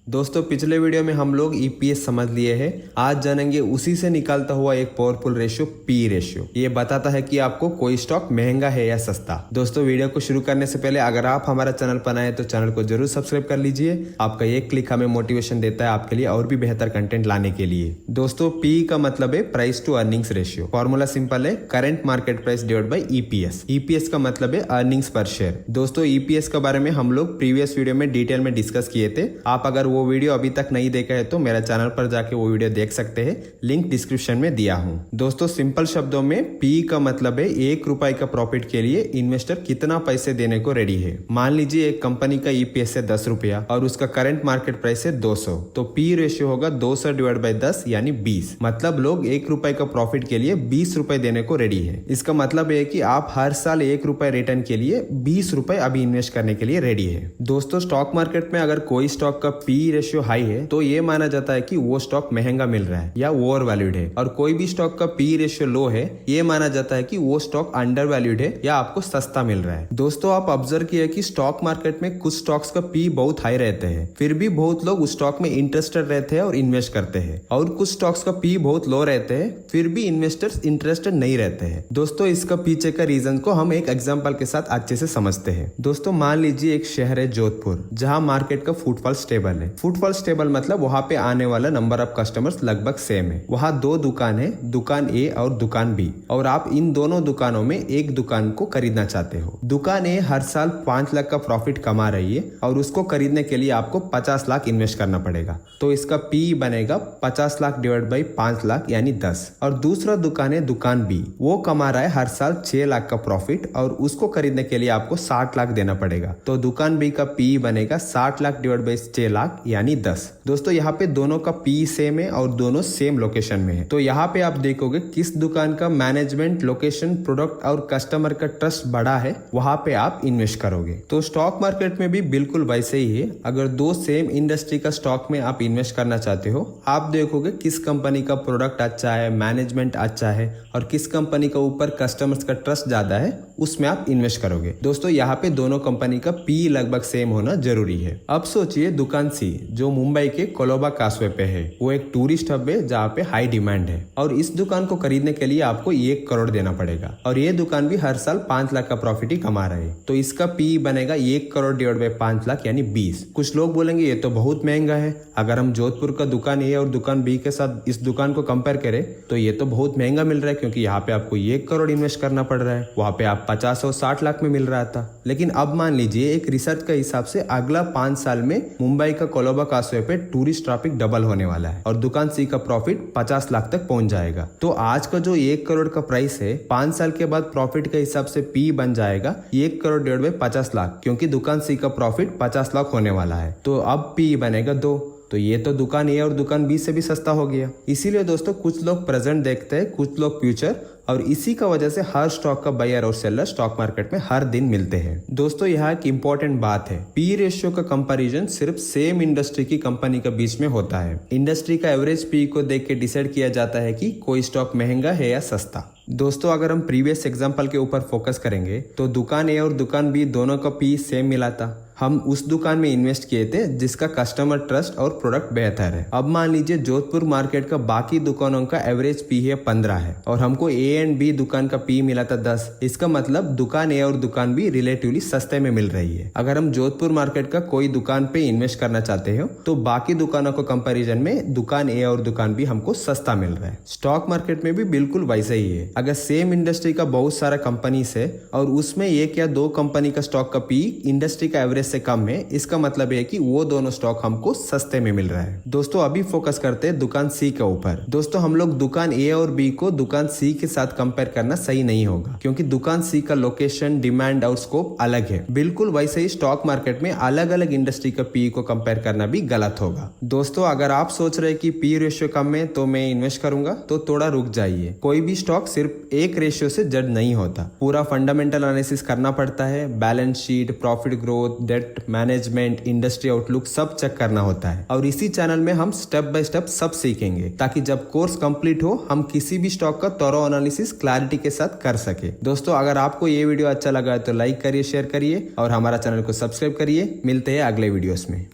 दोस्तों पिछले वीडियो में हम लोग ईपीएस समझ लिए हैं। आज जानेंगे उसी से निकालता हुआ एक पावरफुल रेशियो पी रेशियो। ये बताता है कि आपको कोई स्टॉक महंगा है या सस्ता। दोस्तों वीडियो को शुरू करने से पहले अगर आप हमारा चैनल पर नए हैं तो चैनल को जरूर सब्सक्राइब कर लीजिए। आपका एक क्लिक हमें मोटिवेशन देता है आपके लिए और भी बेहतर कंटेंट लाने के लिए। दोस्तों पी का मतलब है price to earnings ratio. Formula simple है, current market price divide by EPS. EPS का मतलब है अर्निंग्स पर शेयर। दोस्तों ईपीएस के बारे में हम लोग प्रीवियस वीडियो में डिटेल में डिस्कस किए थे। आप अगर वो वीडियो अभी तक नहीं देखा है तो मेरा चैनल पर जाके वो वीडियो देख सकते हैं, लिंक डिस्क्रिप्शन में दिया हूँ। दोस्तों सिंपल शब्दों में पी का मतलब है ₹1 का प्रॉफिट के लिए इन्वेस्टर कितना पैसे देने को रेडी है। मान लीजिए एक कंपनी का ईपीएस है ₹10 और उसका करंट मार्केट प्राइस है 200, तो पी रेशियो होगा 200 डिवाइड बाई 10 यानी 20। मतलब लोग ₹1 का प्रॉफिट के लिए ₹20 देने को रेडी है। इसका मतलब है कि आप हर साल ₹1 रिटर्न के लिए ₹20 अभी इन्वेस्ट करने के लिए रेडी है। दोस्तों स्टॉक मार्केट में अगर कोई स्टॉक का पी रेशियो हाई है तो ये माना जाता है कि वो स्टॉक महंगा मिल रहा है या ओवर वैल्यूड है, और कोई भी स्टॉक का पी रेशियो लो है ये माना जाता है कि वो स्टॉक अंडर वैल्यूड है या आपको सस्ता मिल रहा है। दोस्तों आप ऑब्जर्व किए कि स्टॉक मार्केट में कुछ स्टॉक्स का पी बहुत हाई रहते हैं, फिर भी बहुत लोग उस स्टॉक में इंटरेस्टेड रहते हैं और इन्वेस्ट करते हैं, और कुछ स्टॉक्स का पी बहुत लो रहते हैं फिर भी इन्वेस्टर्स इंटरेस्टेड नहीं रहते हैं। दोस्तों इसका पीछे का रीजन को हम एक एग्जाम्पल के साथ अच्छे से समझते हैं। दोस्तों मान लीजिए एक शहर है जोधपुर, जहां मार्केट का फुटफॉल स्टेबल है। फुटफॉल स्टेबल मतलब वहां पे आने वाला नंबर ऑफ कस्टमर्स लगभग सेम है। वहां 2 दुकान है, दुकान ए और दुकान बी, और आप इन दोनों दुकानों में एक दुकान को खरीदना चाहते हो। दुकान ए हर साल 5 लाख का प्रॉफिट कमा रही है और उसको खरीदने के लिए आपको 50 लाख इन्वेस्ट करना पड़ेगा, तो इसका पी बनेगा 50 लाख डिवाइड बाई 5 लाख यानी 10। और दूसरा दुकान है दुकान बी, वो कमा रहा है हर साल 6 लाख का प्रॉफिट और उसको खरीदने के लिए आपको 60 लाख देना पड़ेगा, तो दुकान बी का पी बनेगा 60 लाख डिवाइड बाई 6 लाख यानी 10। दोस्तों यहाँ पे दोनों का पी सेम है और दोनों सेम लोकेशन में है, तो यहाँ पे आप देखोगे किस दुकान का मैनेजमेंट, लोकेशन, प्रोडक्ट और कस्टमर का ट्रस्ट बड़ा है वहां पे आप इन्वेस्ट करोगे। तो स्टॉक मार्केट में भी बिल्कुल वैसे ही है। अगर 2 सेम इंडस्ट्री का स्टॉक में आप इन्वेस्ट करना चाहते हो, आप देखोगे किस कंपनी का प्रोडक्ट अच्छा है, मैनेजमेंट अच्छा है और किस कंपनी का ऊपर कस्टमर्स का ट्रस्ट ज्यादा है, उसमें आप इन्वेस्ट करोगे। दोस्तों यहाँ पे दोनों कंपनी का पी लगभग सेम होना जरूरी है। अब सोचिए दुकान सी जो मुंबई के कोलोबा कासवे पे है, वो एक टूरिस्ट हब है जहाँ पे हाई डिमांड है, और इस दुकान को खरीदने के लिए आपको 1 करोड़ देना पड़ेगा, और ये दुकान भी हर साल 5 लाख का प्रॉफिट ही कमा रहे हैं, तो इसका पी बनेगा 1 करोड़ डिवाइड बाई 5 लाख यानी 20। कुछ लोग बोलेंगे ये तो बहुत महंगा है, अगर हम जोधपुर का दुकान ए और दुकान बी के साथ इस दुकान को कंपेयर करें तो ये तो बहुत महंगा मिल रहा है, क्योंकि यहाँ पे आपको 1 करोड़ इन्वेस्ट करना पड़ रहा है, वहां पे आप 50 और 60 लाख में मिल रहा था। लेकिन अब मान लीजिए एक रिसर्च के हिसाब से अगला 5 साल में मुंबई का कोलोबा कासवे पे टूरिस्ट ट्रैफिक डबल होने वाला है और दुकान सी का प्रॉफिट 50 लाख तक पहुंच जाएगा। तो आज का जो 1 करोड़ का प्राइस है, 5 साल के बाद प्रॉफिट के हिसाब से पी बन जाएगा 1 करोड़ डिवाइड बाई 50 लाख, क्योंकि दुकान सी का प्रॉफिट 50 लाख होने वाला है, तो अब पी बनेगा 2। तो ये तो दुकान ए और दुकान बी से भी सस्ता हो गया। इसीलिए दोस्तों कुछ लोग प्रेजेंट देखते हैं, कुछ लोग फ्यूचर, और इसी का वजह से हर स्टॉक का बायर और सेलर स्टॉक मार्केट में हर दिन मिलते हैं। दोस्तों यहाँ एक इंपॉर्टेंट बात है, पी रेशियो का कंपैरिजन सिर्फ सेम इंडस्ट्री की कंपनी के बीच में होता है। इंडस्ट्री का एवरेज पी को देख के डिसाइड किया जाता है कि कोई स्टॉक महंगा है या सस्ता। दोस्तों अगर हम प्रीवियस एग्जांपल के ऊपर फोकस करेंगे तो दुकान ए और दुकान बी दोनों का पी सेम मिला था। हम उस दुकान में इन्वेस्ट किए थे जिसका कस्टमर ट्रस्ट और प्रोडक्ट बेहतर है। अब मान लीजिए जोधपुर मार्केट का बाकी दुकानों का एवरेज पी है 15 है और हमको ए एंड बी दुकान का पी मिला था 10। इसका मतलब दुकान ए और दुकान बी रिलेटिवली सस्ते में मिल रही है। अगर हम जोधपुर मार्केट का कोई दुकान पे इन्वेस्ट करना चाहते हो तो बाकी दुकानों को कंपेरिजन में दुकान ए और दुकान बी हमको सस्ता मिल रहा है। स्टॉक मार्केट में भी बिल्कुल वैसे ही है। अगर सेम इंडस्ट्री का बहुत सारा कंपनीज है और उसमें 1 या 2 कंपनी का स्टॉक का पी इंडस्ट्री का एवरेज से कम है, इसका मतलब है कि वो दोनों स्टॉक हमको सस्ते में मिल रहा है। दोस्तों अभी फोकस करते हैं दुकान सी के ऊपर। दोस्तों हम लोग दुकान ए और बी को दुकान सी के साथ कंपेयर करना सही नहीं होगा, क्योंकि दुकान सी का लोकेशन, डिमांड और स्कोप अलग है। बिल्कुल वैसे ही स्टॉक मार्केट में अलग अलग इंडस्ट्री का पी को कंपेयर करना भी गलत होगा। दोस्तों अगर आप सोच रहे कि पी रेशियो कम है तो मैं इन्वेस्ट करूंगा, तो थोड़ा रुक जाइए। कोई भी स्टॉक सिर्फ एक रेशियो से जज नहीं होता, पूरा फंडामेंटल एनालिसिस करना पड़ता है। Balance sheet, profit growth, debt management, industry outlook सब चेक करना होता है, और इसी चैनल में हम स्टेप बाय स्टेप सब सीखेंगे ताकि जब कोर्स कंप्लीट हो हम किसी भी स्टॉक का थॉरो एनालिसिस क्लैरिटी के साथ कर सके। दोस्तों अगर आपको ये वीडियो अच्छा लगा है तो लाइक करिए, शेयर करिए और हमारा चैनल को सब्सक्राइब करिए। मिलते हैं अगले वीडियोस में।